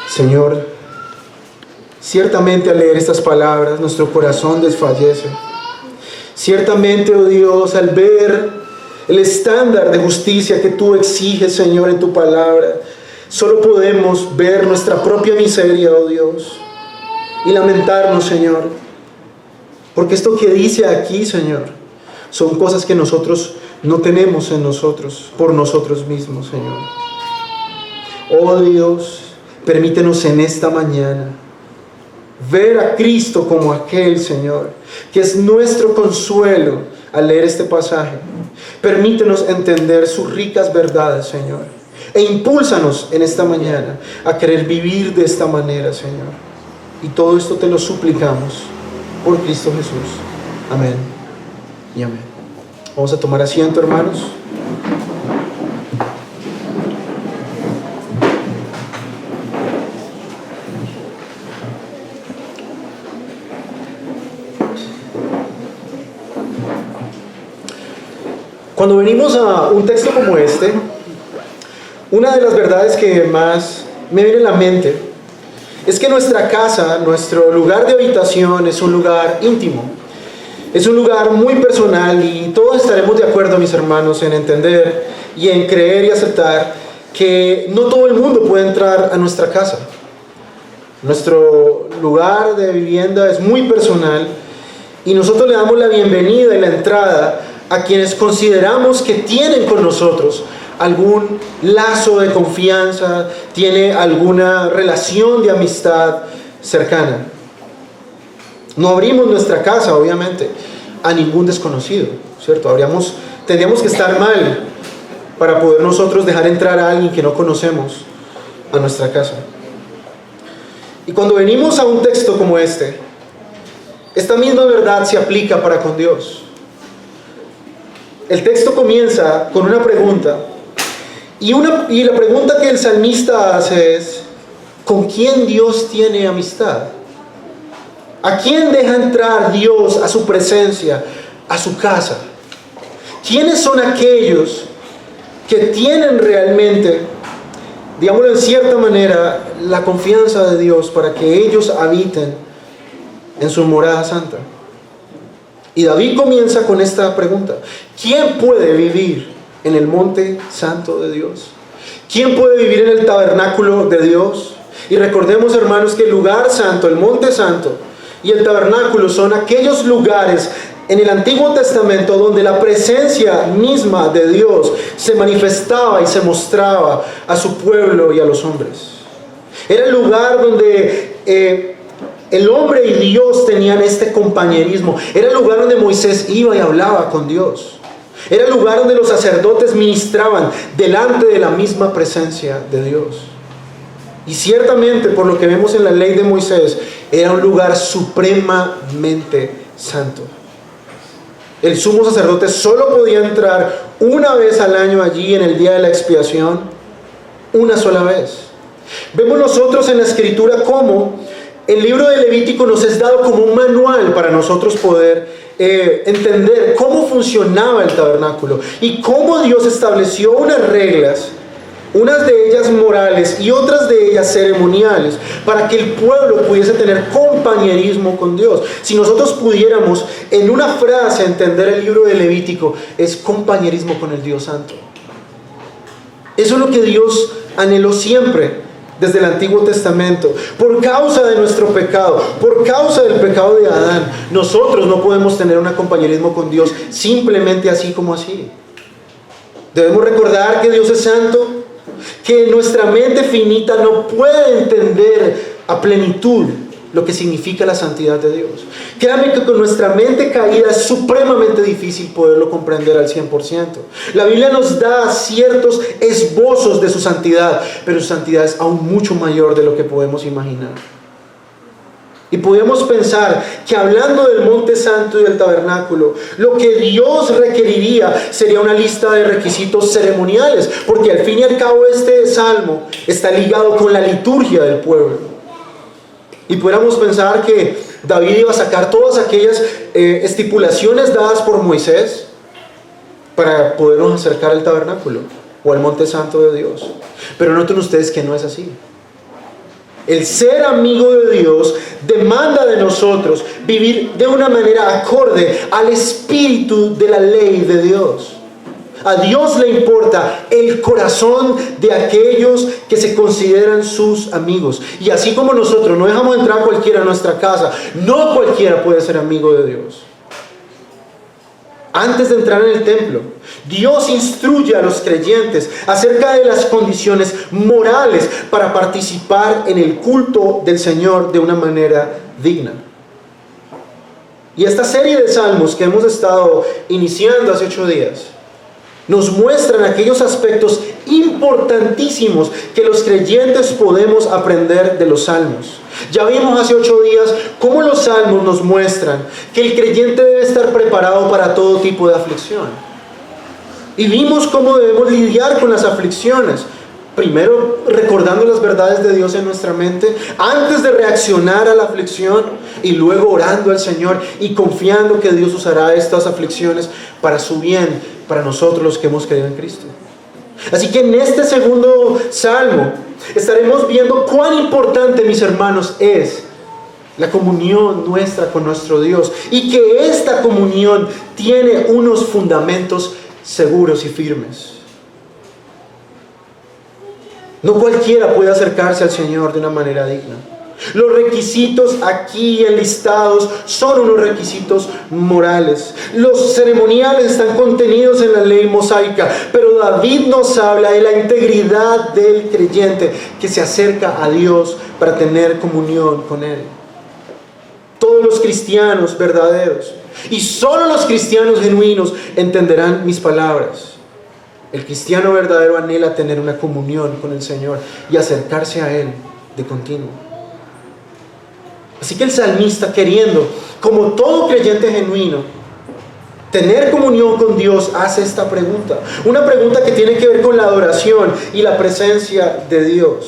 Señor, ciertamente al leer estas palabras nuestro corazón desfallece. Ciertamente, oh Dios, al ver el estándar de justicia que tú exiges, Señor, en tu palabra, solo podemos ver nuestra propia miseria, oh Dios, y lamentarnos, Señor, porque esto que dice aquí, Señor, son cosas que nosotros no tenemos en nosotros, por nosotros mismos, Señor. Oh Dios, permítenos en esta mañana ver a Cristo como aquel, Señor, que es nuestro consuelo al leer este pasaje. Permítenos entender sus ricas verdades, Señor, e impúlsanos en esta mañana a querer vivir de esta manera, Señor. Y todo esto te lo suplicamos por Cristo Jesús. Amén y amén. Vamos a tomar asiento, hermanos. Cuando venimos a un texto como este, una de las verdades que más me viene a la mente es que nuestra casa, nuestro lugar de habitación, es un lugar íntimo. Es un lugar muy personal y todos estaremos de acuerdo, mis hermanos, en entender y en creer y aceptar que no todo el mundo puede entrar a nuestra casa. Nuestro lugar de vivienda es muy personal y nosotros le damos la bienvenida y la entrada a quienes consideramos que tienen con nosotros algún lazo de confianza, tiene alguna relación de amistad cercana. No abrimos nuestra casa, obviamente, a ningún desconocido, ¿cierto? Tendríamos que estar mal para poder nosotros dejar entrar a alguien que no conocemos a nuestra casa. Y cuando venimos a un texto como este, esta misma verdad se aplica para con Dios. El texto comienza con una pregunta, y la pregunta que el salmista hace es: ¿con quién Dios tiene amistad? ¿A quién deja entrar Dios a su presencia, a su casa? ¿Quiénes son aquellos que tienen realmente, digámoslo en cierta manera, la confianza de Dios para que ellos habiten en su morada santa? Y David comienza con esta pregunta: ¿quién puede vivir en el monte santo de Dios? ¿Quién puede vivir en el tabernáculo de Dios? Y recordemos, hermanos, que el lugar santo, el monte santo y el tabernáculo son aquellos lugares en el Antiguo Testamento donde la presencia misma de Dios se manifestaba y se mostraba a su pueblo y a los hombres. Era el lugar donde el hombre y Dios tenían este compañerismo. Era el lugar donde Moisés iba y hablaba con Dios. Era el lugar donde los sacerdotes ministraban delante de la misma presencia de Dios. Y ciertamente, por lo que vemos en la ley de Moisés, era un lugar supremamente santo. El sumo sacerdote solo podía entrar una vez al año allí en el día de la expiación, una sola vez. Vemos nosotros en la Escritura cómo el libro de Levítico nos es dado como un manual para nosotros poder entender cómo funcionaba el tabernáculo y cómo Dios estableció unas reglas, unas de ellas morales y otras de ellas ceremoniales, para que el pueblo pudiese tener compañerismo con Dios. Si nosotros pudiéramos en una frase entender el libro de Levítico, es compañerismo con el Dios Santo. Eso es lo que Dios anheló siempre desde el Antiguo Testamento. Por causa de nuestro pecado, por causa del pecado de Adán, nosotros no podemos tener un compañerismo con Dios simplemente así como así. Debemos recordar que Dios es santo, que nuestra mente finita no puede entender a plenitud lo que significa la santidad de Dios. Créanme que con nuestra mente caída es supremamente difícil poderlo comprender al 100%. La Biblia nos da ciertos esbozos de su santidad, pero su santidad es aún mucho mayor de lo que podemos imaginar. Y podemos pensar que hablando del monte santo y del tabernáculo, lo que Dios requeriría sería una lista de requisitos ceremoniales, porque al fin y al cabo este salmo está ligado con la liturgia del pueblo. Y pudiéramos pensar que David iba a sacar todas aquellas estipulaciones dadas por Moisés para podernos acercar al tabernáculo o al monte santo de Dios. Pero noten ustedes que no es así. El ser amigo de Dios demanda de nosotros vivir de una manera acorde al espíritu de la ley de Dios. A Dios le importa el corazón de aquellos que se consideran sus amigos. Y así como nosotros no dejamos entrar a cualquiera a nuestra casa, no cualquiera puede ser amigo de Dios. Antes de entrar en el templo, Dios instruye a los creyentes acerca de las condiciones morales para participar en el culto del Señor de una manera digna. Y esta serie de salmos que hemos estado iniciando hace 8 días nos muestran aquellos aspectos importantísimos que los creyentes podemos aprender de los salmos. Ya vimos hace 8 días cómo los salmos nos muestran que el creyente debe estar preparado para todo tipo de aflicción. Y vimos cómo debemos lidiar con las aflicciones. Primero, recordando las verdades de Dios en nuestra mente, antes de reaccionar a la aflicción, y luego orando al Señor y confiando que Dios usará estas aflicciones para su bien, para nosotros los que hemos creído en Cristo. Así que en este segundo salmo estaremos viendo cuán importante, mis hermanos, es la comunión nuestra con nuestro Dios, y que esta comunión tiene unos fundamentos seguros y firmes. No cualquiera puede acercarse al Señor de una manera digna. Los requisitos aquí enlistados son unos requisitos morales. Los ceremoniales están contenidos en la ley mosaica, pero David nos habla de la integridad del creyente que se acerca a Dios para tener comunión con Él. Todos los cristianos verdaderos, y solo los cristianos genuinos, entenderán mis palabras. El cristiano verdadero anhela tener una comunión con el Señor y acercarse a Él de continuo. Así que el salmista, queriendo, como todo creyente genuino, tener comunión con Dios, hace esta pregunta. Una pregunta que tiene que ver con la adoración y la presencia de Dios.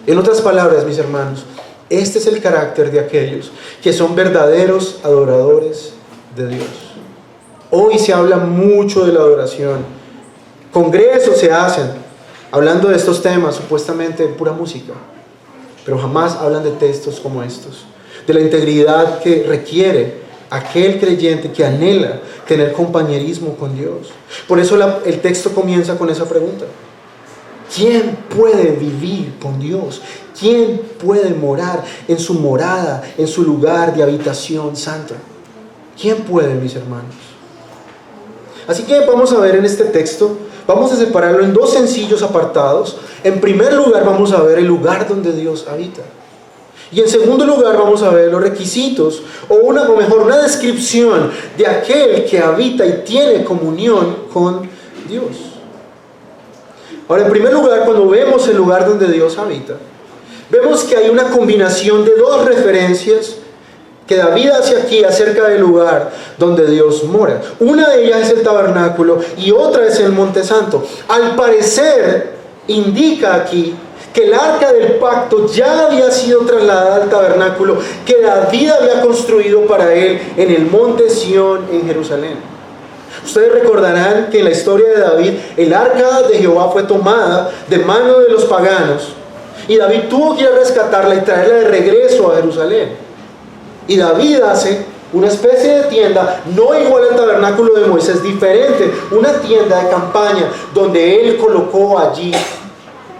En otras palabras, mis hermanos, este es el carácter de aquellos que son verdaderos adoradores de Dios. Hoy se habla mucho de la adoración. Congresos se hacen hablando de estos temas, supuestamente pura música, pero jamás hablan de textos como estos, de la integridad que requiere aquel creyente que anhela tener compañerismo con Dios. Por eso el texto comienza con esa pregunta: ¿quién puede vivir con Dios? ¿Quién puede morar en su morada, en su lugar de habitación santa? ¿Quién puede, mis hermanos? Así que vamos a ver en este texto, vamos a separarlo en 2 sencillos apartados. En primer lugar vamos a ver el lugar donde Dios habita. Y en segundo lugar vamos a ver los requisitos, o una descripción de aquel que habita y tiene comunión con Dios. Ahora, en primer lugar, cuando vemos el lugar donde Dios habita, vemos que hay una combinación de 2 referencias que David hace aquí acerca del lugar donde Dios mora. Una de ellas es el tabernáculo y otra es el monte santo. Al parecer, indica aquí que el arca del pacto ya había sido trasladada al tabernáculo que David había construido para él en el monte Sión en Jerusalén. Ustedes recordarán que en la historia de David, el arca de Jehová fue tomada de mano de los paganos y David tuvo que ir a rescatarla y traerla de regreso a Jerusalén. Y David hace una especie de tienda, no igual al tabernáculo de Moisés, diferente, una tienda de campaña donde él colocó allí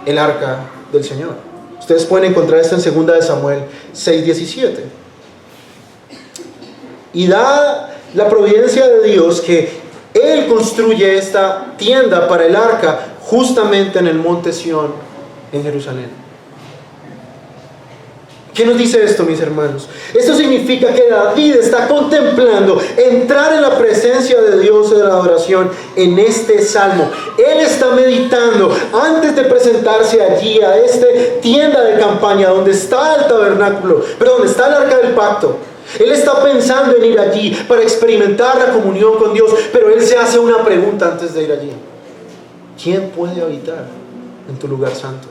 el arca del Señor. Ustedes pueden encontrar esto en 2 de Samuel 6:17. Y da la providencia de Dios que Él construye esta tienda para el arca justamente en el monte Sión en Jerusalén. ¿Qué nos dice esto, mis hermanos? Esto significa que David está contemplando entrar en la presencia de Dios en la adoración en este salmo. Él está meditando antes de presentarse allí a esta tienda de campaña donde está el tabernáculo, pero donde está el arca del pacto. Él está pensando en ir allí para experimentar la comunión con Dios, pero él se hace una pregunta antes de ir allí: ¿quién puede habitar en tu lugar santo?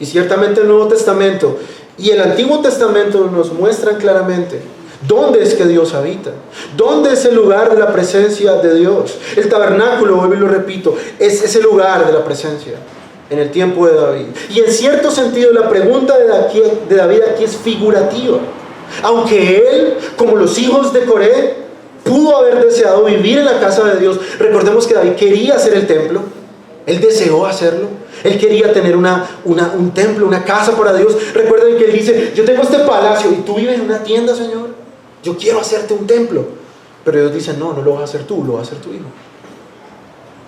Y ciertamente el Nuevo Testamento y el Antiguo Testamento nos muestran claramente dónde es que Dios habita, dónde es el lugar de la presencia de Dios. El tabernáculo, vuelvo y lo repito, es ese lugar de la presencia. en el tiempo de David. Y en cierto sentido la pregunta de David aquí es figurativa. Aunque él, como los hijos de Coré, pudo haber deseado vivir en la casa de Dios, recordemos que David quería hacer el templo. Él deseó hacerlo. Él quería tener un templo, una casa para Dios. Recuerden que él dice, yo tengo este palacio y tú vives en una tienda, Señor. Yo quiero hacerte un templo. Pero Dios dice, no lo vas a hacer tú, lo va a hacer tu hijo.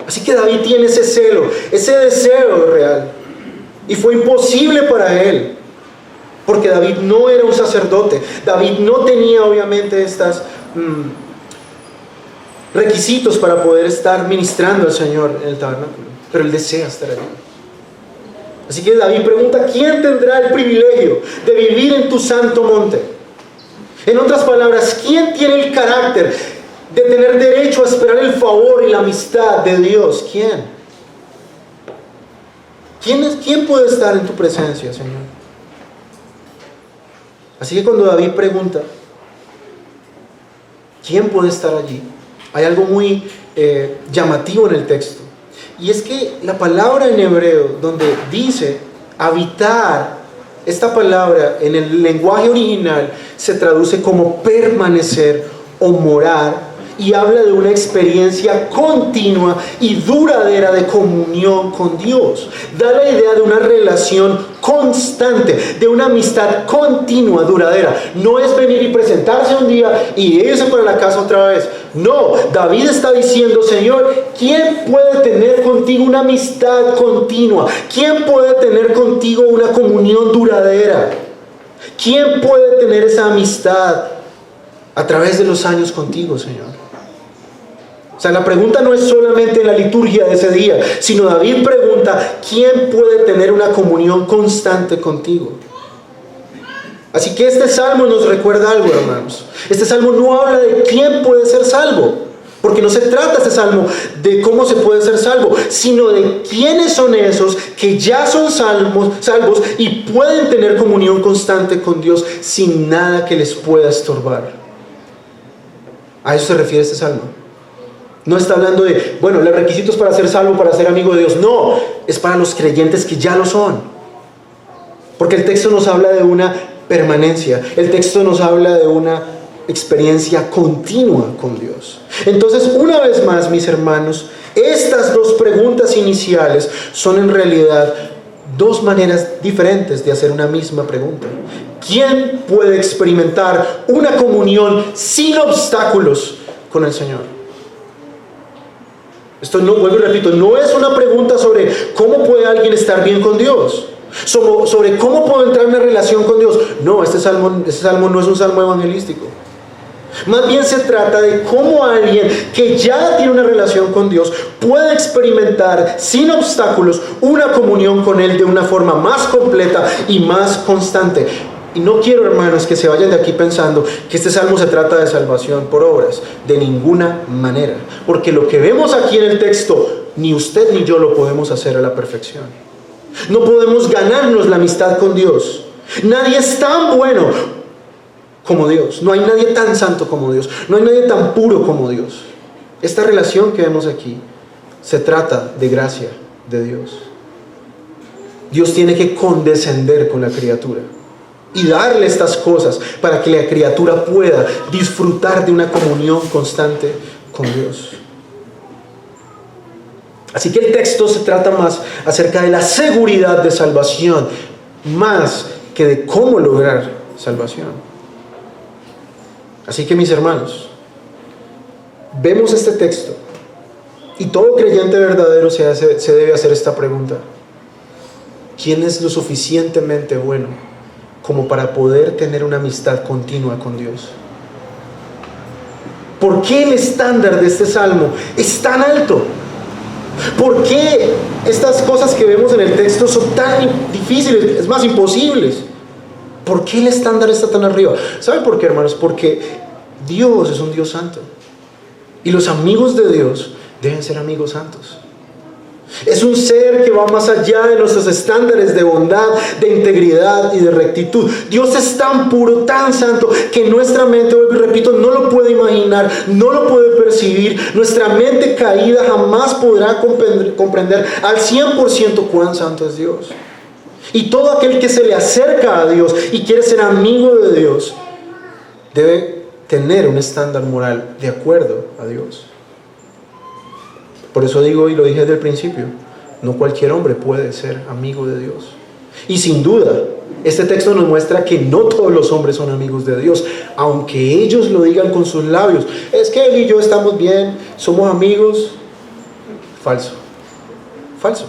Así que David tiene ese celo, ese deseo real. Y fue imposible para él. Porque David no era un sacerdote. David no tenía obviamente estos requisitos para poder estar ministrando al Señor en el tabernáculo. Pero él desea estar allí. Así que David pregunta, ¿quién tendrá el privilegio de vivir en tu santo monte? En otras palabras, ¿quién tiene el carácter de tener derecho a esperar el favor y la amistad de Dios? ¿Quién? ¿Quién puede estar en tu presencia, Señor? Así que cuando David pregunta, ¿quién puede estar allí? Hay algo muy llamativo en el texto. Y es que la palabra en hebreo, donde dice habitar, esta palabra en el lenguaje original se traduce como permanecer o morar, y habla de una experiencia continua y duradera de comunión con Dios. Da la idea de una relación constante, de una amistad continua, duradera. No es venir y presentarse un día y irse para la casa otra vez. No, David está diciendo, Señor, ¿quién puede tener contigo una amistad continua? ¿Quién puede tener contigo una comunión duradera? ¿Quién puede tener esa amistad a través de los años contigo, Señor? O sea, la pregunta no es solamente en la liturgia de ese día, sino David pregunta, ¿quién puede tener una comunión constante contigo? Así que este salmo nos recuerda algo, hermanos. Este salmo no habla de quién puede ser salvo, porque no se trata este salmo de cómo se puede ser salvo, sino de quiénes son esos que ya son salvos y pueden tener comunión constante con Dios sin nada que les pueda estorbar. A eso se refiere este salmo. No está hablando de, los requisitos para ser salvo, para ser amigo de Dios. No, es para los creyentes que ya lo son. Porque el texto nos habla de una permanencia. El texto nos habla de una experiencia continua con Dios. Entonces, una vez más, mis hermanos, estas dos preguntas iniciales son en realidad dos maneras diferentes de hacer una misma pregunta. ¿Quién puede experimentar una comunión sin obstáculos con el Señor? Esto no, vuelvo y repito, no es una pregunta sobre cómo puede alguien estar bien con Dios, sobre cómo puedo entrar en una relación con Dios. No, este salmo no es un salmo evangelístico. Más bien se trata de cómo alguien que ya tiene una relación con Dios puede experimentar sin obstáculos una comunión con Él de una forma más completa y más constante. Y no quiero, hermanos, que se vayan de aquí pensando que este salmo se trata de salvación por obras. De ninguna manera. Porque lo que vemos aquí en el texto, ni usted ni yo lo podemos hacer a la perfección. No podemos ganarnos la amistad con Dios. Nadie es tan bueno como Dios. No hay nadie tan santo como Dios. No hay nadie tan puro como Dios. Esta relación que vemos aquí se trata de gracia de Dios. Dios tiene que condescender con la criatura y darle estas cosas para que la criatura pueda disfrutar de una comunión constante con Dios. Así que el texto se trata más acerca de la seguridad de salvación, más que de cómo lograr salvación. Así que, mis hermanos, vemos este texto y todo creyente verdadero se debe hacer esta pregunta: ¿quién es lo suficientemente bueno como para poder tener una amistad continua con Dios? ¿Por qué el estándar de este salmo es tan alto? ¿Por qué estas cosas que vemos en el texto son tan difíciles, es más, imposibles? ¿Por qué el estándar está tan arriba? ¿Saben por qué, hermanos? Porque Dios es un Dios santo y los amigos de Dios deben ser amigos santos. Es un ser que va más allá de nuestros estándares de bondad, de integridad y de rectitud. Dios es tan puro, tan santo, que nuestra mente, vuelvo y repito, no lo puede imaginar, no lo puede percibir. Nuestra mente caída jamás podrá comprender al 100% cuán santo es Dios. Y todo aquel que se le acerca a Dios y quiere ser amigo de Dios, debe tener un estándar moral de acuerdo a Dios. Por eso digo, y lo dije desde el principio, no cualquier hombre puede ser amigo de Dios. Y sin duda, este texto nos muestra que no todos los hombres son amigos de Dios, aunque ellos lo digan con sus labios. Es que él y yo estamos bien, somos amigos. Falso. Falso.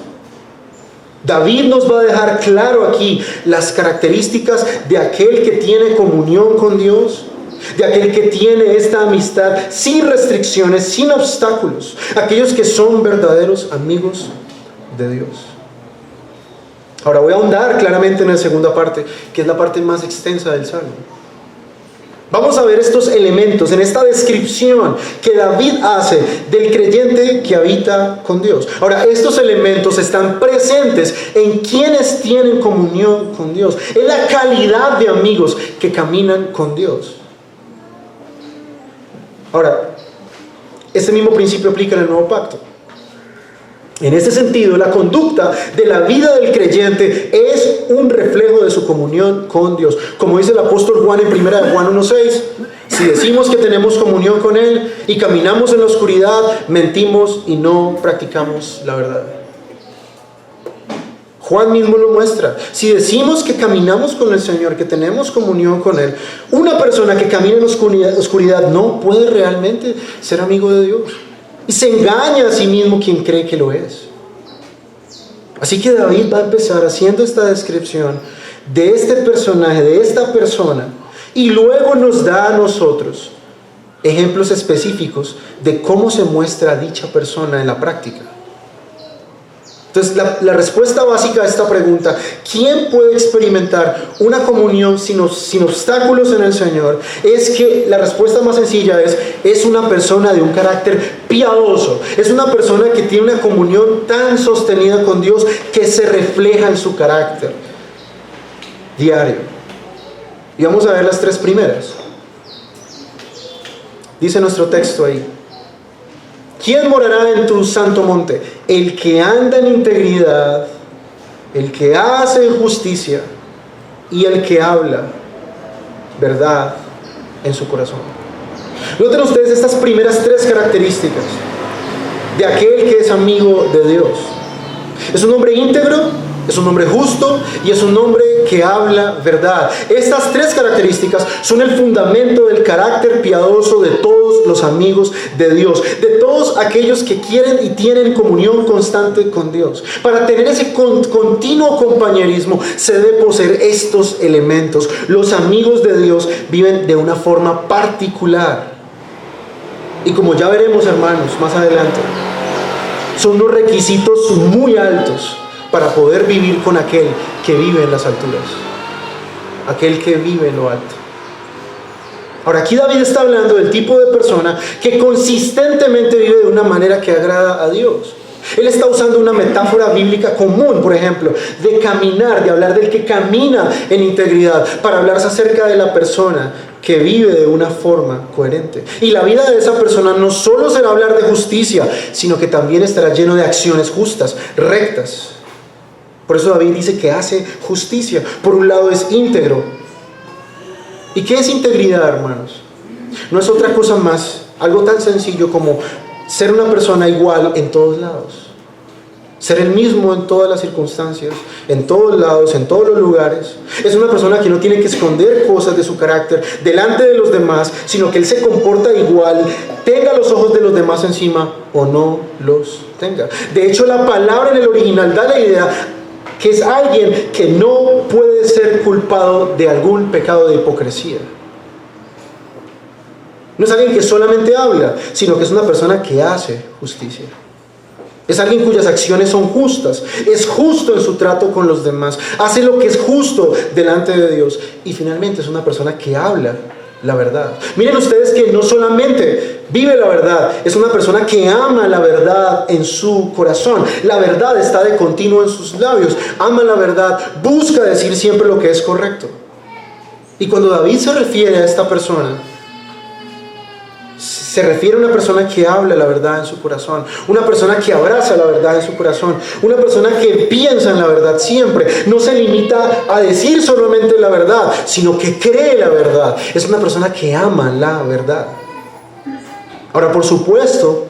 David nos va a dejar claro aquí las características de aquel que tiene comunión con Dios, de aquel que tiene esta amistad sin restricciones, sin obstáculos, aquellos que son verdaderos amigos de Dios. Ahora voy a ahondar claramente en la segunda parte, que es la parte más extensa del Salmo. Vamos a ver estos elementos en esta descripción que David hace del creyente que habita con Dios. Ahora, estos elementos están presentes en quienes tienen comunión con Dios, en la calidad de amigos que caminan con Dios. Ahora, este mismo principio aplica en el Nuevo Pacto. En ese sentido, la conducta de la vida del creyente es un reflejo de su comunión con Dios. Como dice el apóstol Juan en 1 Juan 1:6, si decimos que tenemos comunión con Él y caminamos en la oscuridad, mentimos y no practicamos la verdad. Juan mismo lo muestra. Si decimos que caminamos con el Señor, que tenemos comunión con Él, una persona que camina en oscuridad no puede realmente ser amigo de Dios. Y se engaña a sí mismo quien cree que lo es. Así que David va a empezar haciendo esta descripción de este personaje, de esta persona, y luego nos da a nosotros ejemplos específicos de cómo se muestra dicha persona en la práctica. Entonces, la respuesta básica a esta pregunta, ¿quién puede experimentar una comunión sin obstáculos en el Señor? Es que la respuesta más sencilla es una persona de un carácter piadoso. Es una persona que tiene una comunión tan sostenida con Dios que se refleja en su carácter diario. Y vamos a ver las tres primeras. Dice nuestro texto ahí: ¿quién morará en tu santo monte? El que anda en integridad, el que hace justicia y el que habla verdad en su corazón. Noten ustedes estas primeras tres características de aquel que es amigo de Dios. Es un hombre íntegro, es un hombre justo y es un hombre que habla verdad. Estas tres características son el fundamento del carácter piadoso de todos los amigos de Dios, de todos aquellos que quieren y tienen comunión constante con Dios. Para tener ese continuo compañerismo se debe poseer estos elementos. Los amigos de Dios viven de una forma particular. Y como ya veremos, hermanos, más adelante, son unos requisitos muy altos para poder vivir con aquel que vive en las alturas, aquel que vive en lo alto. Ahora, aquí David está hablando del tipo de persona que consistentemente vive de una manera que agrada a Dios. Él está usando una metáfora bíblica común, por ejemplo, de caminar, de hablar del que camina en integridad, para hablarse acerca de la persona que vive de una forma coherente. Y la vida de esa persona no solo será hablar de justicia, sino que también estará lleno de acciones justas, rectas. Por eso David dice que hace justicia. Por un lado es íntegro. ¿Y qué es integridad, hermanos? No es otra cosa más, algo tan sencillo como ser una persona igual en todos lados. Ser el mismo en todas las circunstancias, en todos lados, en todos los lugares. Es una persona que no tiene que esconder cosas de su carácter delante de los demás, sino que él se comporta igual, tenga los ojos de los demás encima o no los tenga. De hecho, la palabra en el original da la idea que es alguien que no puede ser culpado de algún pecado de hipocresía. No es alguien que solamente habla, sino que es una persona que hace justicia. Es alguien cuyas acciones son justas, es justo en su trato con los demás, hace lo que es justo delante de Dios. Y finalmente es una persona que habla la verdad. Miren ustedes que no solamente vive la verdad, es una persona que ama la verdad en su corazón. La verdad está de continuo en sus labios. Ama la verdad, busca decir siempre lo que es correcto. Y cuando David se refiere a esta persona, se refiere a una persona que habla la verdad en su corazón, una persona que abraza la verdad en su corazón, una persona que piensa en la verdad siempre, no se limita a decir solamente la verdad, sino que cree la verdad. Es una persona que ama la verdad. Ahora, por supuesto,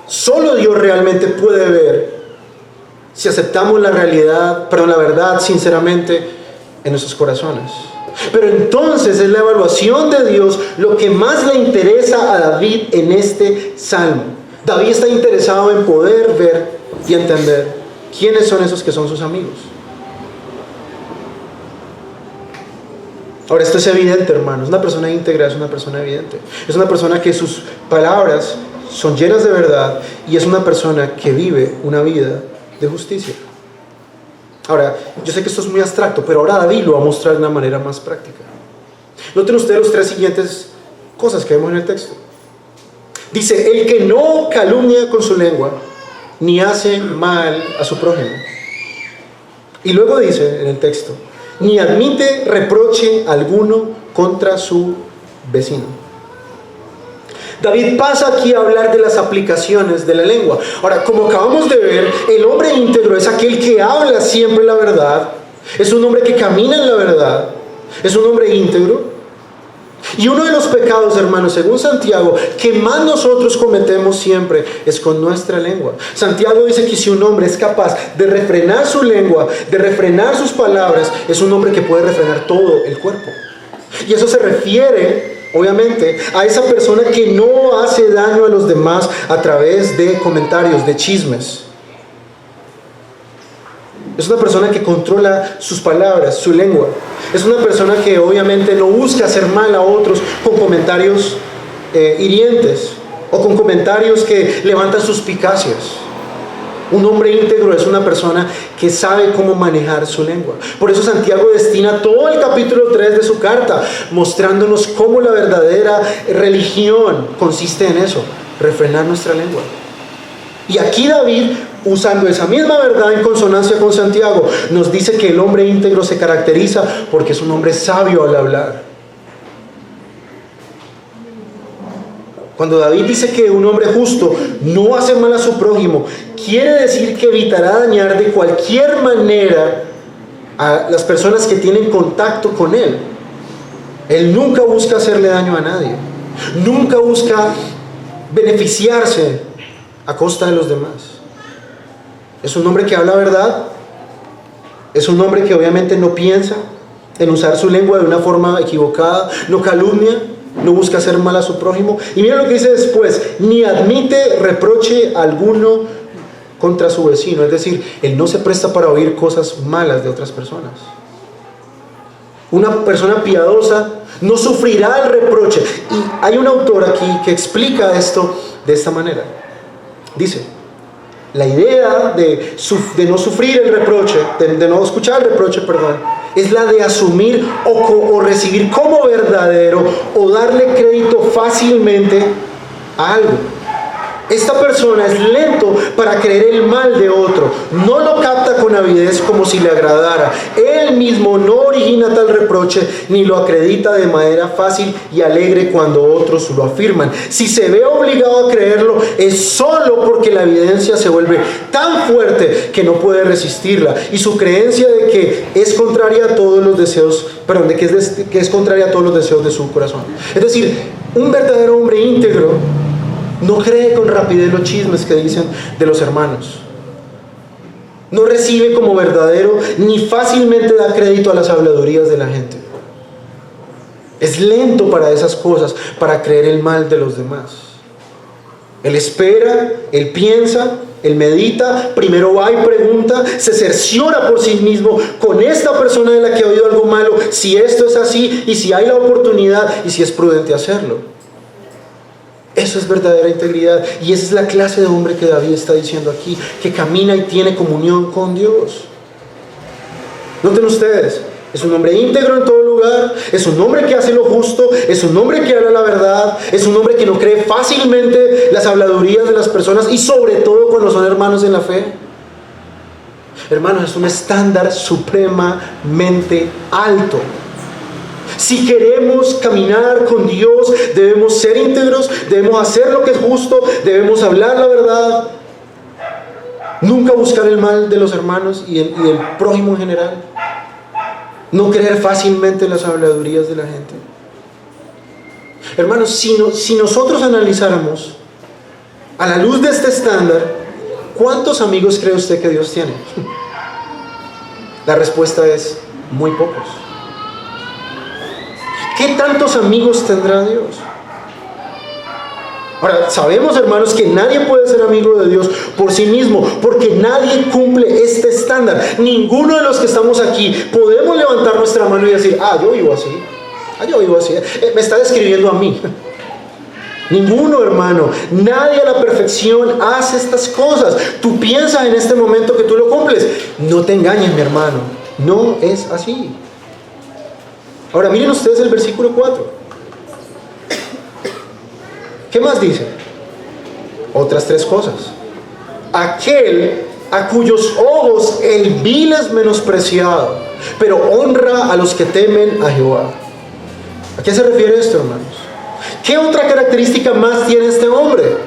solo Dios realmente puede ver si aceptamos la verdad sinceramente en nuestros corazones. Pero entonces es la evaluación de Dios lo que más le interesa a David en este salmo. David está interesado en poder ver y entender quiénes son esos que son sus amigos. Ahora, esto es evidente, hermanos. Una persona íntegra es una persona evidente. Es una persona que sus palabras son llenas de verdad y es una persona que vive una vida de justicia. Ahora, yo sé que esto es muy abstracto, pero ahora David lo va a mostrar de una manera más práctica. Noten ustedes los tres siguientes cosas que vemos en el texto. Dice, el que no calumnia con su lengua, ni hace mal a su prójimo. Y luego dice en el texto, ni admite reproche alguno contra su vecino. David pasa aquí a hablar de las aplicaciones de la lengua. Ahora, como acabamos de ver, el hombre íntegro es aquel que habla siempre la verdad, es un hombre que camina en la verdad, es un hombre íntegro. Y uno de los pecados, hermanos, según Santiago, que más nosotros cometemos siempre es con nuestra lengua. Santiago dice que si un hombre es capaz de refrenar su lengua, de refrenar sus palabras, es un hombre que puede refrenar todo el cuerpo. Y eso se refiere, obviamente, a esa persona que no hace daño a los demás a través de comentarios, de chismes. Es una persona que controla sus palabras, su lengua. Es una persona que obviamente no busca hacer mal a otros con comentarios hirientes o con comentarios que levantan suspicacias. Un hombre íntegro es una persona que sabe cómo manejar su lengua. Por eso Santiago destina todo el capítulo 3 de su carta mostrándonos cómo la verdadera religión consiste en eso, refrenar nuestra lengua. Y aquí David, usando esa misma verdad en consonancia con Santiago, nos dice que el hombre íntegro se caracteriza porque es un hombre sabio al hablar. Cuando David dice que un hombre justo no hace mal a su prójimo, quiere decir que evitará dañar de cualquier manera a las personas que tienen contacto con él. Él nunca busca hacerle daño a nadie. Nunca busca beneficiarse a costa de los demás. Es un hombre que habla verdad. Es un hombre que obviamente no piensa en usar su lengua de una forma equivocada. No calumnia. No busca hacer mal a su prójimo. Y mira lo que dice después. Ni admite reproche alguno contra su vecino. Es decir, él no se presta para oír cosas malas de otras personas. Una persona piadosa no sufrirá el reproche. Y hay un autor aquí que explica esto de esta manera. Dice, la idea de no sufrir el reproche, de no escuchar el reproche, es la de asumir o recibir como verdadero o darle crédito fácilmente a algo. Esta persona es lento para creer el mal de otro, no lo capta con avidez como si le agradara. Él mismo no origina tal reproche ni lo acredita de manera fácil y alegre cuando otros lo afirman. Si se ve obligado a creerlo es solo porque la evidencia se vuelve tan fuerte que no puede resistirla y su creencia de que es contraria a todos los deseos, que es contraria a todos los deseos de su corazón. Es decir, un verdadero hombre íntegro no cree con rapidez los chismes que dicen de los hermanos. No recibe como verdadero ni fácilmente da crédito a las habladurías de la gente. Es lento para esas cosas, para creer el mal de los demás. Él espera, él piensa, él medita, primero va y pregunta, se cerciora por sí mismo con esta persona de la que ha oído algo malo, si esto es así y si hay la oportunidad y si es prudente hacerlo. Eso es verdadera integridad y esa es la clase de hombre que David está diciendo aquí, que camina y tiene comunión con Dios. Noten ustedes, Es un hombre íntegro en todo lugar, es un hombre que hace lo justo, es un hombre que habla la verdad, es un hombre que no cree fácilmente las habladurías de las personas y sobre todo cuando son hermanos en la fe. Hermanos, es un estándar supremamente alto. Si queremos caminar con Dios, debemos ser íntegros, debemos hacer lo que es justo, debemos hablar la verdad, nunca buscar el mal de los hermanos y del prójimo en general, no creer fácilmente las habladurías de la gente. Hermanos, si nosotros analizáramos a la luz de este estándar, ¿cuántos amigos cree usted que Dios tiene? La respuesta es muy pocos. ¿Qué tantos amigos tendrá Dios? Ahora, sabemos, hermanos, que nadie puede ser amigo de Dios por sí mismo, porque nadie cumple este estándar. Ninguno de los que estamos aquí podemos levantar nuestra mano y decir, yo vivo así. Yo vivo así. Me está describiendo a mí. Ninguno, hermano. Nadie a la perfección hace estas cosas. Tú piensas en este momento que tú lo cumples. No te engañes, mi hermano. No es así. Ahora miren ustedes el versículo 4. ¿Qué más dice? Otras 3 cosas. Aquel a cuyos ojos el vil es menospreciado, pero honra a los que temen a Jehová. ¿A qué se refiere esto, hermanos? ¿Qué otra característica más tiene este hombre?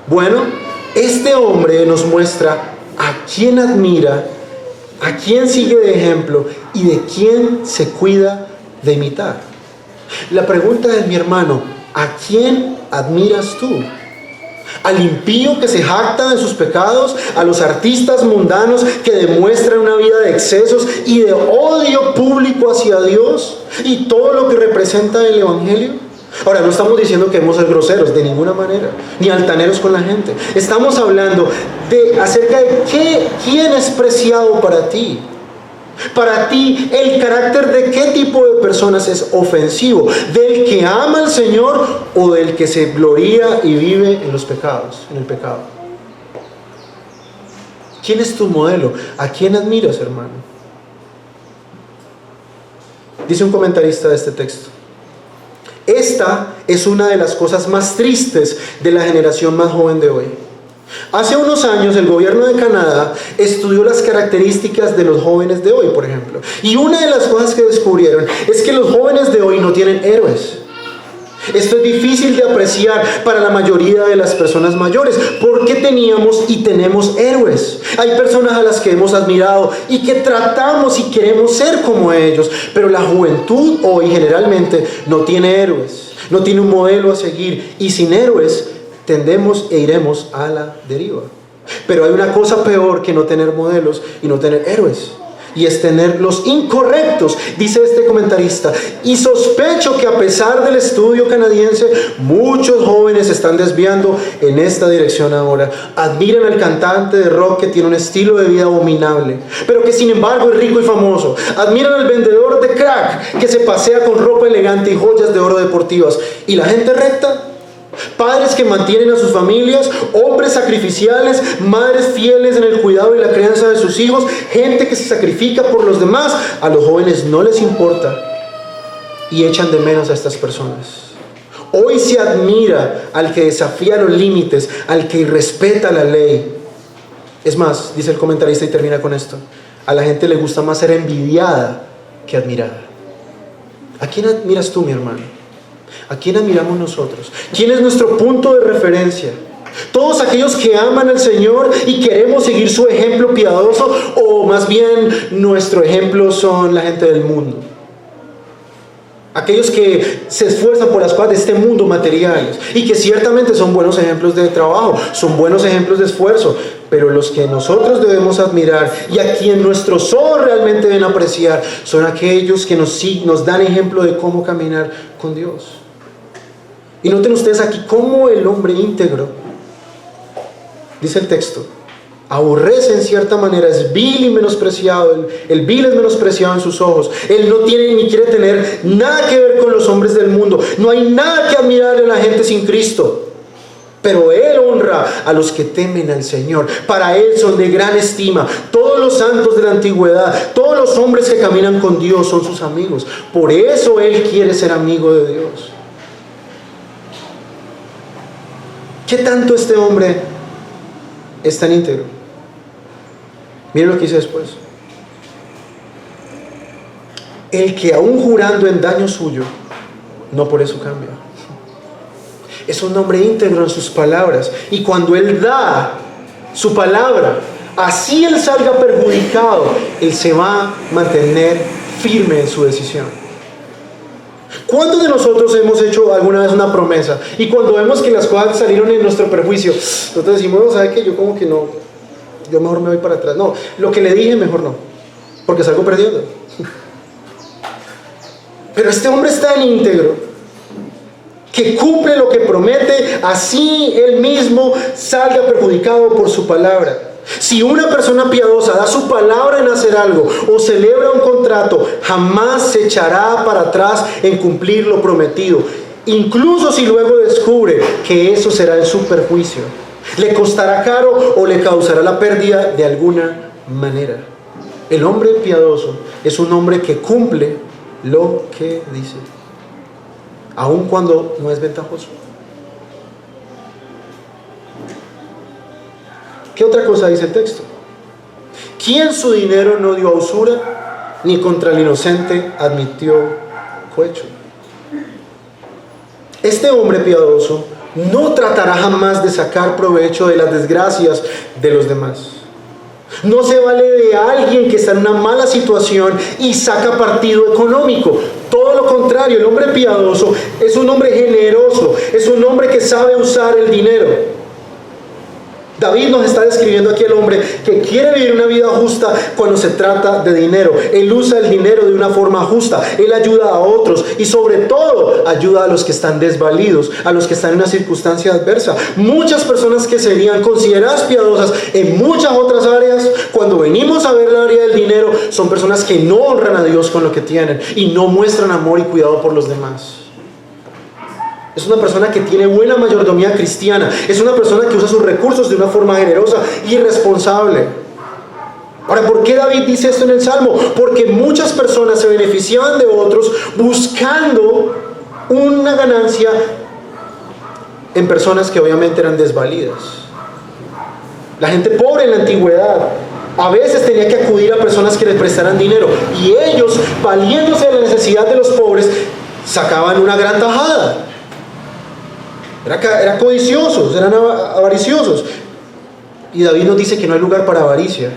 Bueno, este hombre nos muestra a quién admira, a quién sigue de ejemplo y de quién se cuida de imitar. La pregunta es, mi hermano, ¿a quién admiras tú? ¿Al impío que se jacta de sus pecados? ¿A los artistas mundanos que demuestran una vida de excesos y de odio público hacia Dios y todo lo que representa el Evangelio? Ahora, no estamos diciendo que debemos ser groseros de ninguna manera, ni altaneros con la gente. Estamos hablando acerca de quién es preciado para ti. Para ti, el carácter de qué tipo de personas es ofensivo, del que ama al Señor o del que se gloría y vive en los pecados, en el pecado. ¿Quién es tu modelo? ¿A quién admiras, hermano? Dice un comentarista de este texto: esta es una de las cosas más tristes de la generación más joven de hoy. Hace unos años el gobierno de Canadá estudió las características de los jóvenes de hoy, por ejemplo. Y una de las cosas que descubrieron es que los jóvenes de hoy no tienen héroes. Esto es difícil de apreciar para la mayoría de las personas mayores, porque teníamos y tenemos héroes. Hay personas a las que hemos admirado y que tratamos y queremos ser como ellos, pero la juventud hoy generalmente no tiene héroes, no tiene un modelo a seguir, y sin héroes tendemos e iremos a la deriva. Pero hay una cosa peor que no tener modelos y no tener héroes, y es tener los incorrectos, dice este comentarista. Y sospecho que a pesar del estudio canadiense, muchos jóvenes se están desviando en esta dirección ahora. Admiran al cantante de rock que tiene un estilo de vida abominable, pero que sin embargo es rico y famoso. Admiran al vendedor de crack que se pasea con ropa elegante y joyas de oro deportivas. ¿Y la gente recta? Padres que mantienen a sus familias, hombres sacrificiales, madres fieles en el cuidado y la crianza de sus hijos, gente que se sacrifica por los demás. A los jóvenes no les importa y echan de menos a estas personas. Hoy se admira al que desafía los límites, al que irrespeta la ley. Es más, dice el comentarista y termina con esto: a la gente le gusta más ser envidiada que admirada. ¿A quién admiras tú, mi hermano? ¿A quién admiramos nosotros? ¿Quién es nuestro punto de referencia? ¿Todos aquellos que aman al Señor y queremos seguir su ejemplo piadoso, o más bien nuestro ejemplo son la gente del mundo? Aquellos que se esfuerzan por las cosas de este mundo materiales y que ciertamente son buenos ejemplos de trabajo, son buenos ejemplos de esfuerzo, pero los que nosotros debemos admirar y a quien nuestros ojos realmente deben apreciar son aquellos que nos dan ejemplo de cómo caminar con Dios. Y noten ustedes aquí cómo el hombre íntegro, dice el texto, aborrece en cierta manera, es vil y menospreciado. El vil es menospreciado en sus ojos. Él no tiene ni quiere tener nada que ver con los hombres del mundo. No hay nada que admirar en la gente sin Cristo. Pero Él honra a los que temen al Señor. Para Él son de gran estima. Todos los santos de la antigüedad, todos los hombres que caminan con Dios son sus amigos. Por eso Él quiere ser amigo de Dios. ¿Qué tanto este hombre es tan íntegro? Miren lo que dice después. El que aún jurando en daño suyo, no por eso cambia. Es un hombre íntegro en sus palabras. Y cuando Él da su palabra, así Él salga perjudicado, Él se va a mantener firme en su decisión. ¿Cuántos de nosotros hemos hecho alguna vez una promesa? Y cuando vemos que las cosas salieron en nuestro perjuicio, nosotros decimos, no, ¿sabe qué? Yo como que no, yo mejor me voy para atrás. No, lo que le dije mejor no, porque salgo perdiendo. Pero este hombre es tan íntegro que cumple lo que promete, así él mismo salga perjudicado por su palabra. Si una persona piadosa da su palabra en hacer algo o celebra un contrato, jamás se echará para atrás en cumplir lo prometido, incluso si luego descubre que eso será en su perjuicio. Le costará caro o le causará la pérdida de alguna manera. El hombre piadoso es un hombre que cumple lo que dice, aun cuando no es ventajoso. ¿Qué otra cosa dice el texto? ¿Quién su dinero no dio a usura, ni contra el inocente admitió cohecho? Este hombre piadoso no tratará jamás de sacar provecho de las desgracias de los demás. No se vale de alguien que está en una mala situación y saca partido económico. Todo lo contrario, el hombre piadoso es un hombre generoso, es un hombre que sabe usar el dinero. David nos está describiendo aquí al hombre que quiere vivir una vida justa cuando se trata de dinero. Él usa el dinero de una forma justa. Él ayuda a otros y sobre todo ayuda a los que están desvalidos, a los que están en una circunstancia adversa. Muchas personas que serían consideradas piadosas en muchas otras áreas, cuando venimos a ver el área del dinero, son personas que no honran a Dios con lo que tienen y no muestran amor y cuidado por los demás. Es una persona que tiene buena mayordomía cristiana. Es una persona que usa sus recursos de una forma generosa y responsable. Ahora, ¿por qué David dice esto en el Salmo? Porque muchas personas se beneficiaban de otros buscando una ganancia en personas que obviamente eran desvalidas. La gente pobre en la antigüedad a veces tenía que acudir a personas que les prestaran dinero. Y ellos, valiéndose de la necesidad de los pobres, sacaban una gran tajada. Eran codiciosos, eran avariciosos. Y David nos dice que no hay lugar para avaricia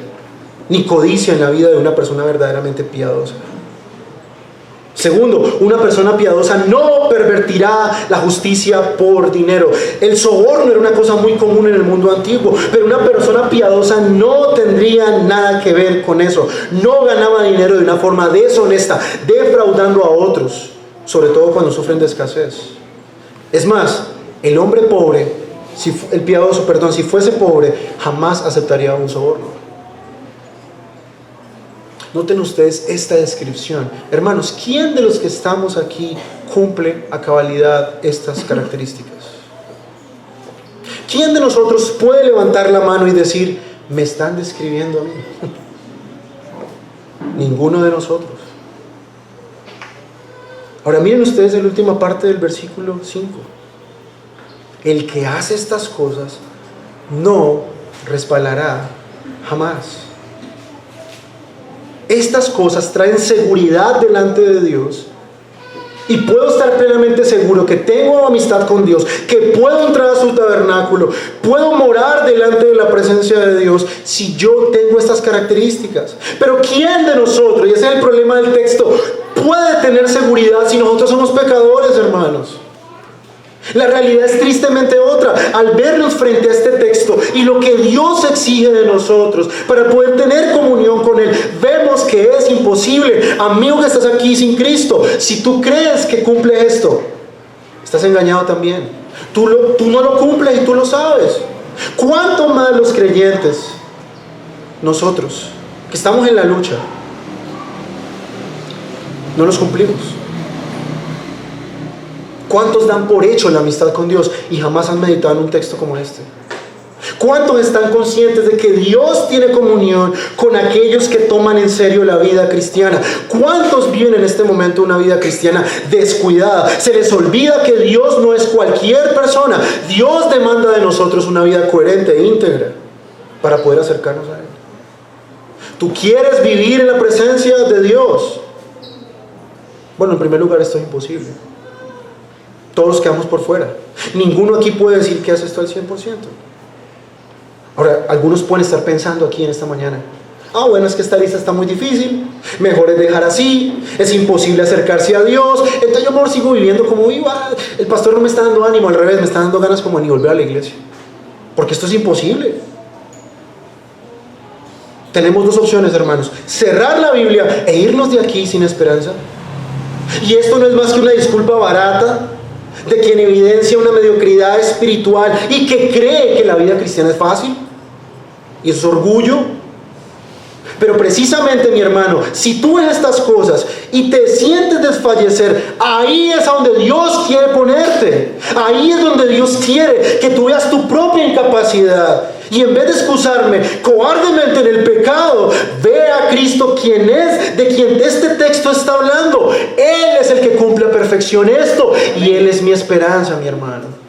ni codicia en la vida de una persona verdaderamente piadosa. Segundo, una persona piadosa no pervertirá la justicia por dinero. El soborno era una cosa muy común en el mundo antiguo, pero una persona piadosa no tendría nada que ver con eso. No ganaba dinero de una forma deshonesta, defraudando a otros, sobre todo cuando sufren de escasez. Es más, el hombre pobre, si fuese pobre, jamás aceptaría un soborno. Noten ustedes esta descripción. Hermanos, ¿quién de los que estamos aquí cumple a cabalidad estas características? ¿Quién de nosotros puede levantar la mano y decir, me están describiendo a mí? Ninguno de nosotros. Ahora miren ustedes la última parte del versículo 5. El que hace estas cosas no resbalará jamás. Estas cosas traen seguridad delante de Dios y puedo estar plenamente seguro que tengo amistad con Dios, que puedo entrar a su tabernáculo, puedo morar delante de la presencia de Dios si yo tengo estas características. Pero ¿quién de nosotros, y ese es el problema del texto, puede tener seguridad si nosotros somos pecadores, hermanos? La realidad es tristemente otra. Al vernos frente a este texto y lo que Dios exige de nosotros para poder tener comunión con Él, vemos que es imposible. Amigo que estás aquí sin Cristo, si tú crees que cumple esto, estás engañado también. Tú no lo cumples y tú lo sabes. ¿Cuánto más los creyentes, nosotros, que estamos en la lucha, no los cumplimos? ¿Cuántos dan por hecho la amistad con Dios y jamás han meditado en un texto como este? ¿Cuántos están conscientes de que Dios tiene comunión con aquellos que toman en serio la vida cristiana? ¿Cuántos viven en este momento una vida cristiana descuidada? Se les olvida que Dios no es cualquier persona. Dios demanda de nosotros una vida coherente e íntegra para poder acercarnos a Él. ¿Tú quieres vivir en la presencia de Dios? Bueno, en primer lugar, esto es imposible. Todos quedamos por fuera. Ninguno aquí puede decir que hace esto al 100%. Ahora, algunos pueden estar pensando aquí en esta mañana: bueno, es que esta lista está muy difícil, mejor es dejar así, es imposible acercarse a Dios, entonces yo mejor sigo viviendo como vivo. El pastor no me está dando ánimo, al revés, me está dando ganas como ni volver a la iglesia, porque esto es imposible. Tenemos dos opciones, hermanos: cerrar la Biblia e irnos de aquí sin esperanza. Y esto no es más que una disculpa barata de quien evidencia una mediocridad espiritual y que cree que la vida cristiana es fácil. Y eso es orgullo. Pero precisamente, mi hermano, si tú ves estas cosas y te sientes desfallecer, ahí es a donde Dios quiere ponerte. Ahí es donde Dios quiere que tú veas tu propia incapacidad. Y en vez de excusarme cobardemente en el pecado, ve a Cristo, quien es, de quien este texto está hablando. Él es el que cumple a perfección esto, y Él es mi esperanza, mi hermano.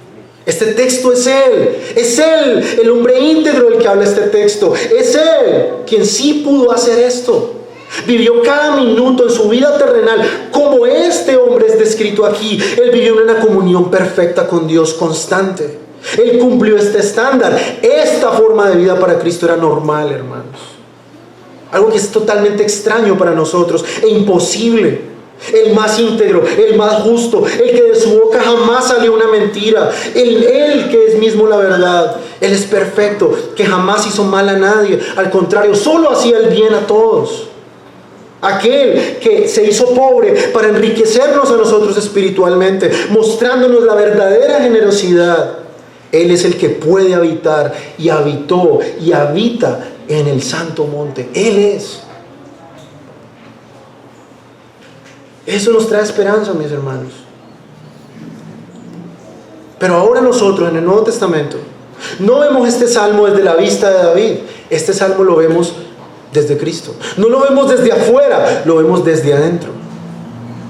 Este texto es Él, el hombre íntegro del que habla este texto. Es Él quien sí pudo hacer esto. Vivió cada minuto en su vida terrenal como este hombre es descrito aquí. Él vivió en una comunión perfecta con Dios constante. Él cumplió este estándar. Esta forma de vida para Cristo era normal, hermanos. Algo que es totalmente extraño para nosotros e imposible. El más íntegro, el más justo, el que de su boca jamás salió una mentira, él que es mismo la verdad. Él es perfecto, que jamás hizo mal a nadie, al contrario, solo hacía el bien a todos. Aquel que se hizo pobre para enriquecernos a nosotros espiritualmente, mostrándonos la verdadera generosidad. Él es el que puede habitar y habitó y habita en el santo monte. Él es. Eso nos trae esperanza, mis hermanos. Pero ahora nosotros en el Nuevo Testamento no vemos este salmo desde la vista de David. Este salmo lo vemos desde Cristo. No lo vemos desde afuera, lo vemos desde adentro.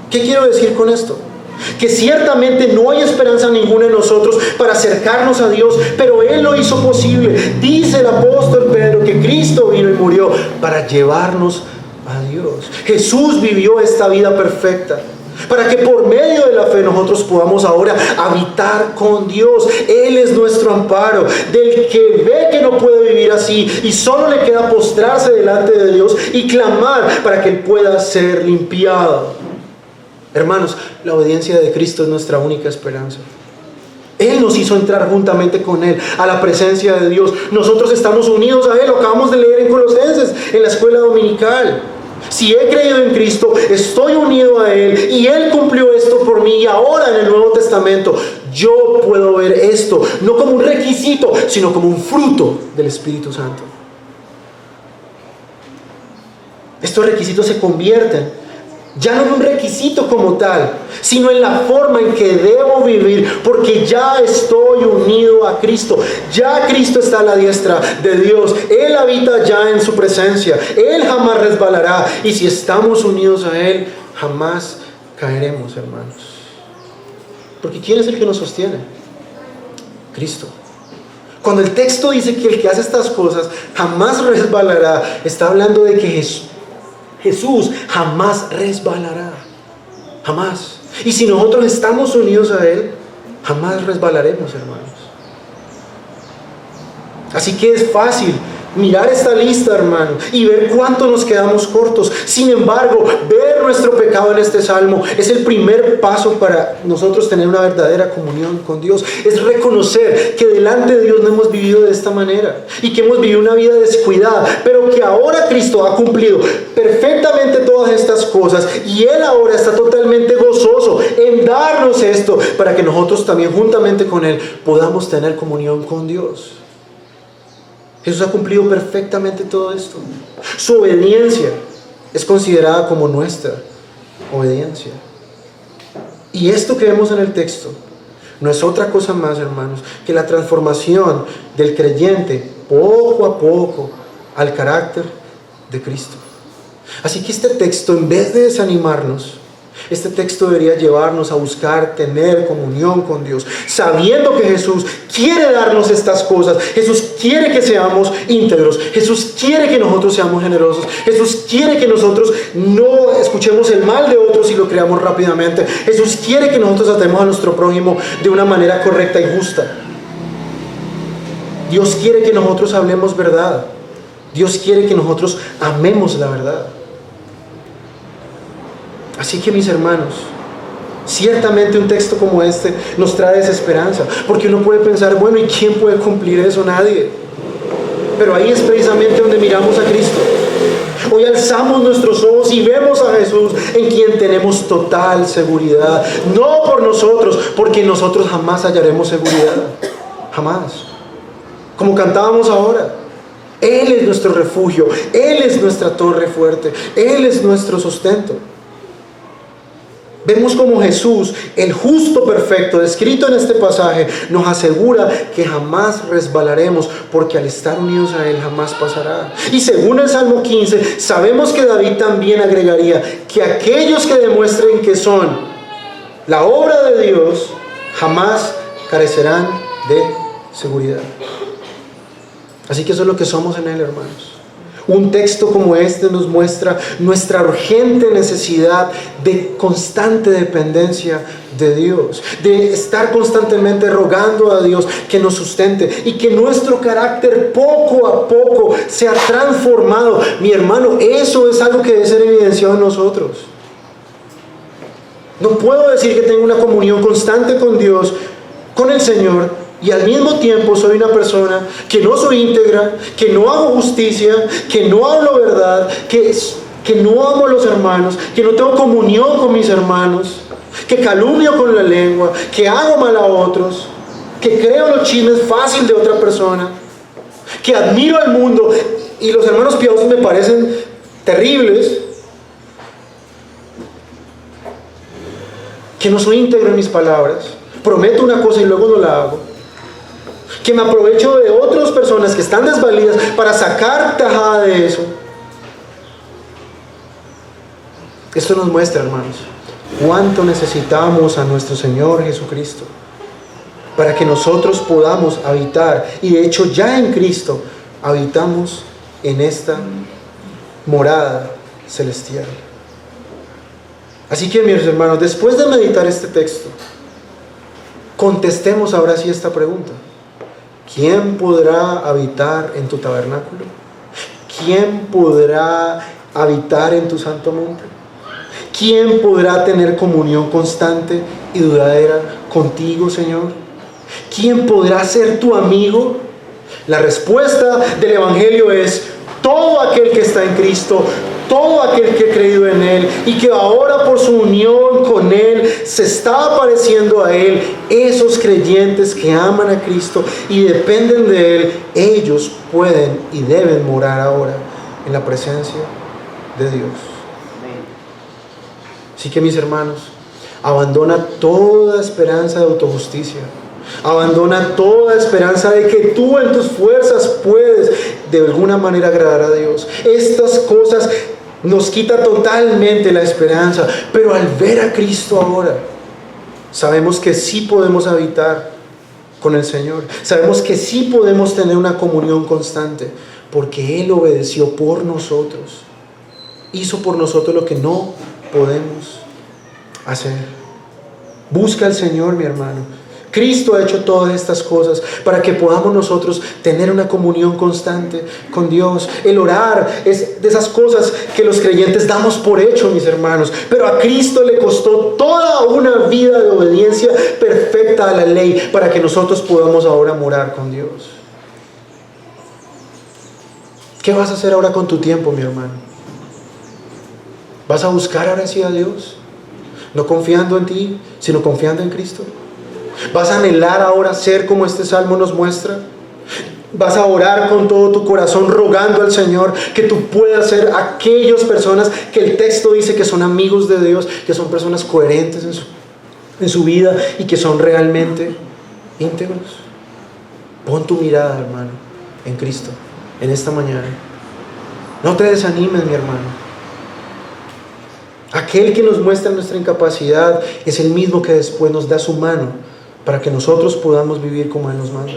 ¿Qué quiero decir con esto? Que ciertamente no hay esperanza ninguna en nosotros para acercarnos a Dios, pero Él lo hizo posible. Dice el apóstol Pedro que Cristo vino y murió para llevarnos a Dios. Jesús vivió esta vida perfecta para que por medio de la fe nosotros podamos ahora habitar con Dios. Él es nuestro amparo, del que ve que no puede vivir así y solo le queda postrarse delante de Dios y clamar para que Él pueda ser limpiado. Hermanos, la obediencia de Cristo es nuestra única esperanza. Él nos hizo entrar juntamente con Él a la presencia de Dios. Nosotros estamos unidos a Él. Lo acabamos de leer en Colosenses, en la escuela dominical. Si he creído en Cristo, estoy unido a Él y Él cumplió esto por mí. Y ahora en el Nuevo Testamento yo puedo ver esto no como un requisito, sino como un fruto del Espíritu Santo. Estos requisitos se convierten ya no en un requisito como tal, sino en la forma en que debo vivir, porque ya estoy unido a Cristo. Ya Cristo está a la diestra de Dios. Él habita ya en su presencia. Él jamás resbalará. Y si estamos unidos a Él, jamás caeremos, hermanos. Porque ¿quién es el que nos sostiene? Cristo. Cuando el texto dice que el que hace estas cosas jamás resbalará, está hablando de que Jesús jamás resbalará, jamás. Y si nosotros estamos unidos a Él, jamás resbalaremos, hermanos. Así que es fácil mirar esta lista, hermano, y ver cuánto nos quedamos cortos. Sin embargo, ver nuestro pecado en este salmo es el primer paso para nosotros tener una verdadera comunión con Dios. Es reconocer que delante de Dios no hemos vivido de esta manera y que hemos vivido una vida descuidada, pero que ahora Cristo ha cumplido perfectamente todas estas cosas y Él ahora está totalmente gozoso en darnos esto para que nosotros también juntamente con Él podamos tener comunión con Dios. Jesús ha cumplido perfectamente todo esto. Su obediencia es considerada como nuestra obediencia. Y esto que vemos en el texto no es otra cosa más, hermanos, que la transformación del creyente poco a poco al carácter de Cristo. Así que este texto, en vez de desanimarnos, este texto debería llevarnos a buscar tener comunión con Dios, sabiendo que Jesús quiere darnos estas cosas. Jesús quiere que seamos íntegros. Jesús quiere que nosotros seamos generosos. Jesús quiere que nosotros no escuchemos el mal de otros y lo creamos rápidamente. Jesús quiere que nosotros tratemos a nuestro prójimo de una manera correcta y justa. Dios quiere que nosotros hablemos verdad. Dios quiere que nosotros amemos la verdad. Así que, mis hermanos, ciertamente un texto como este nos trae desesperanza, porque uno puede pensar, bueno, ¿y quién puede cumplir eso? Nadie. Pero ahí es precisamente donde miramos a Cristo. Hoy alzamos nuestros ojos y vemos a Jesús, en quien tenemos total seguridad. No por nosotros, porque nosotros jamás hallaremos seguridad. Jamás. Como cantábamos ahora, Él es nuestro refugio, Él es nuestra torre fuerte, Él es nuestro sustento. Vemos como Jesús, el justo perfecto, descrito en este pasaje, nos asegura que jamás resbalaremos, porque al estar unidos a Él jamás pasará. Y según el Salmo 15, sabemos que David también agregaría que aquellos que demuestren que son la obra de Dios, jamás carecerán de seguridad. Así que eso es lo que somos en Él, hermanos. Un texto como este nos muestra nuestra urgente necesidad de constante dependencia de Dios, de estar constantemente rogando a Dios que nos sustente y que nuestro carácter poco a poco sea transformado. Mi hermano, eso es algo que debe ser evidenciado en nosotros. No puedo decir que tengo una comunión constante con Dios, con el Señor, y al mismo tiempo soy una persona que no soy íntegra, que no hago justicia, que no hablo verdad, que no amo a los hermanos, que no tengo comunión con mis hermanos, que calumnio con la lengua, que hago mal a otros, que creo los chismes fácil de otra persona, que admiro al mundo. Y los hermanos piadosos me parecen terribles, que no soy íntegro en mis palabras, prometo una cosa y luego no la hago, que me aprovecho de otras personas que están desvalidas para sacar tajada de eso. Esto nos muestra, hermanos, cuánto necesitamos a nuestro Señor Jesucristo para que nosotros podamos habitar, y de hecho ya en Cristo habitamos en esta morada celestial. Así que, mis hermanos, después de meditar este texto, contestemos ahora sí esta pregunta: ¿quién podrá habitar en tu tabernáculo? ¿Quién podrá habitar en tu santo monte? ¿Quién podrá tener comunión constante y duradera contigo, Señor? ¿Quién podrá ser tu amigo? La respuesta del Evangelio es: todo aquel que está en Cristo, todo aquel que ha creído en Él y que ahora por su unión con Él se está pareciendo a Él. Esos creyentes que aman a Cristo y dependen de Él, ellos pueden y deben morar ahora en la presencia de Dios. Así que, mis hermanos, abandona toda esperanza de autojusticia. Abandona toda esperanza de que tú en tus fuerzas puedes de alguna manera agradar a Dios. Estas cosas nos quita totalmente la esperanza, pero al ver a Cristo ahora, sabemos que sí podemos habitar con el Señor. Sabemos que sí podemos tener una comunión constante, porque Él obedeció por nosotros. Hizo por nosotros lo que no podemos hacer. Busca al Señor, mi hermano. Cristo ha hecho todas estas cosas para que podamos nosotros tener una comunión constante con Dios. El orar es de esas cosas que los creyentes damos por hecho, mis hermanos. Pero a Cristo le costó toda una vida de obediencia perfecta a la ley para que nosotros podamos ahora morar con Dios. ¿Qué vas a hacer ahora con tu tiempo, mi hermano? ¿Vas a buscar ahora sí a Dios? No confiando en ti, sino confiando en Cristo. ¿Vas a anhelar ahora ser como este salmo nos muestra? ¿Vas a orar con todo tu corazón rogando al Señor que tú puedas ser aquellas personas que el texto dice que son amigos de Dios, que son personas coherentes en su vida y que son realmente íntegros. Pon tu mirada, hermano, en Cristo en esta mañana. No te desanimes, mi hermano. Aquel que nos muestra nuestra incapacidad es el mismo que después nos da su mano para que nosotros podamos vivir como Él nos manda.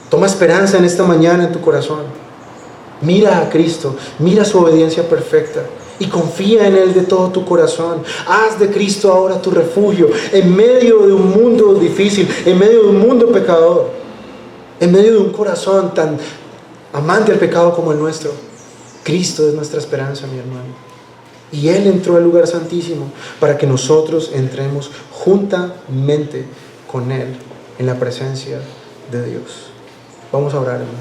Toma esperanza en esta mañana en tu corazón. Mira a Cristo, mira su obediencia perfecta y confía en Él de todo tu corazón. Haz de Cristo ahora tu refugio en medio de un mundo difícil, en medio de un mundo pecador, en medio de un corazón tan amante al pecado como el nuestro. Cristo es nuestra esperanza, mi hermano. Y Él entró al lugar santísimo para que nosotros entremos juntamente con Él en la presencia de Dios. Vamos a orar, hermanos.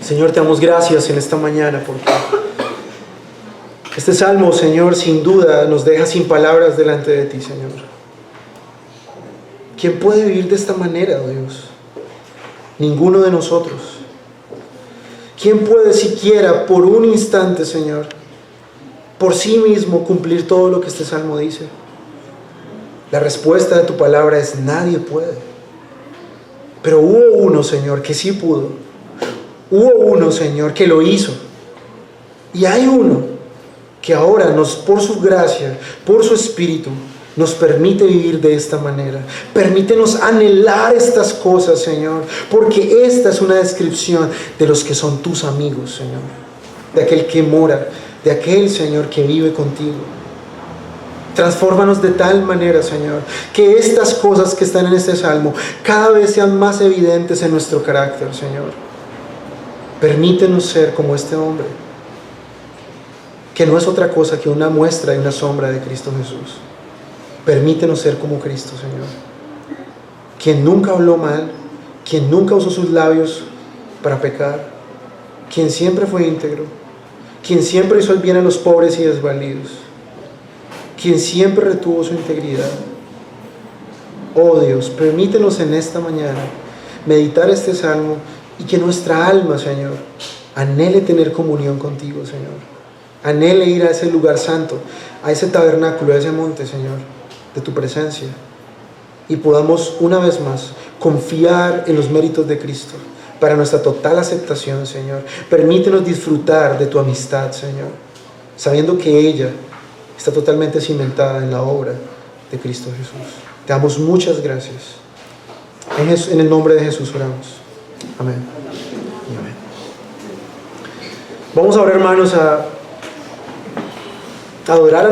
Señor, te damos gracias en esta mañana porque este salmo, Señor, sin duda nos deja sin palabras delante de ti, Señor. ¿Quién puede vivir de esta manera, oh Dios? Ninguno de nosotros. ¿Quién puede siquiera por un instante, Señor, por sí mismo cumplir todo lo que este salmo dice? La respuesta de tu palabra es: nadie puede. Pero hubo uno, Señor, que sí pudo. Hubo uno, Señor, que lo hizo. Y hay uno que ahora por su gracia, por su Espíritu, nos permite vivir de esta manera. Permítenos anhelar estas cosas, Señor, porque esta es una descripción de los que son tus amigos, Señor. De aquel que mora, de aquel, Señor, que vive contigo. Transfórmanos de tal manera, Señor, que estas cosas que están en este salmo cada vez sean más evidentes en nuestro carácter, Señor. Permítenos ser como este hombre, que no es otra cosa que una muestra y una sombra de Cristo Jesús. Permítenos ser como Cristo, Señor, quien nunca habló mal, quien nunca usó sus labios para pecar, quien siempre fue íntegro, quien siempre hizo el bien a los pobres y desvalidos, quien siempre retuvo su integridad. Oh Dios, permítenos en esta mañana meditar este salmo y que nuestra alma, Señor, anhele tener comunión contigo, Señor. Anhele ir a ese lugar santo, a ese tabernáculo, a ese monte, Señor, de tu presencia, y podamos una vez más confiar en los méritos de Cristo para nuestra total aceptación, Señor. Permítenos disfrutar de tu amistad, Señor, sabiendo que ella está totalmente cimentada en la obra de Cristo Jesús. Te damos muchas gracias. En el nombre de Jesús oramos. Amén. Amén. Vamos ahora, hermanos, a adorar a